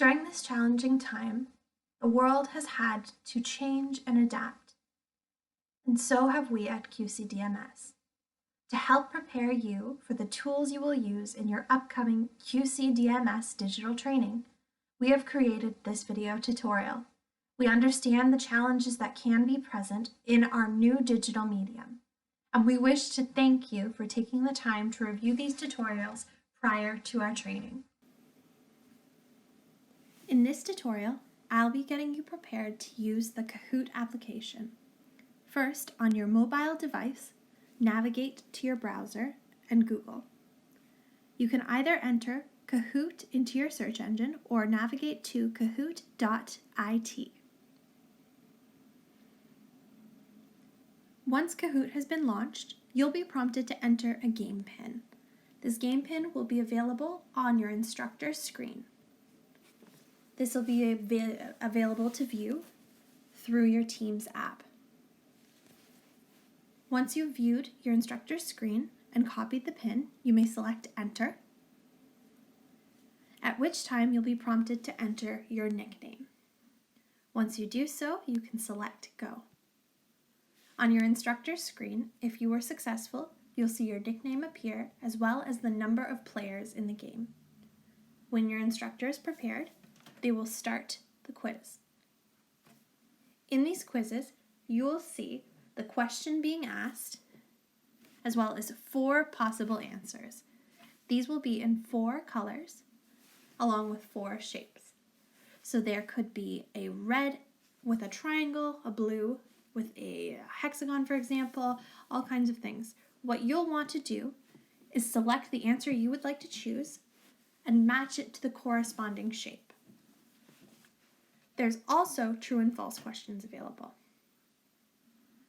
During this challenging time, the world has had to change and adapt, and so have we at QCDMS. To help prepare you for the tools you will use in your upcoming QCDMS digital training, we have created this video tutorial. We understand the challenges that can be present in our new digital medium, and we wish to thank you for taking the time to review these tutorials prior to our training. In this tutorial, I'll be getting you prepared to use the Kahoot application. First, on your mobile device, navigate to your browser and Google. You can either enter Kahoot into your search engine or navigate to kahoot.it. Once Kahoot has been launched, you'll be prompted to enter a game pin. This game pin will be available on your instructor's screen. This will be available to view through your Teams app. Once you've viewed your instructor's screen and copied the pin, you may select Enter, at which time you'll be prompted to enter your nickname. Once you do so, you can select Go. On your instructor's screen, if you were successful, you'll see your nickname appear as well as the number of players in the game. When your instructor is prepared, they will start the quiz. In these quizzes, you will see the question being asked, as well as 4 possible answers. These will be in 4 colors, along with 4 shapes. So there could be a red with a triangle, a blue with a hexagon, for example, all kinds of things. What you'll want to do is select the answer you would like to choose and match it to the corresponding shape. There's also true and false questions available.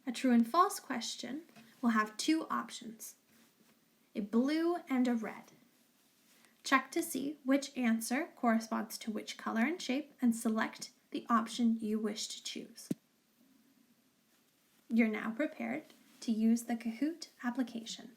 A true and false question will have 2 options, a blue and a red. Check to see which answer corresponds to which color and shape and select the option you wish to choose. You're now prepared to use the Kahoot application.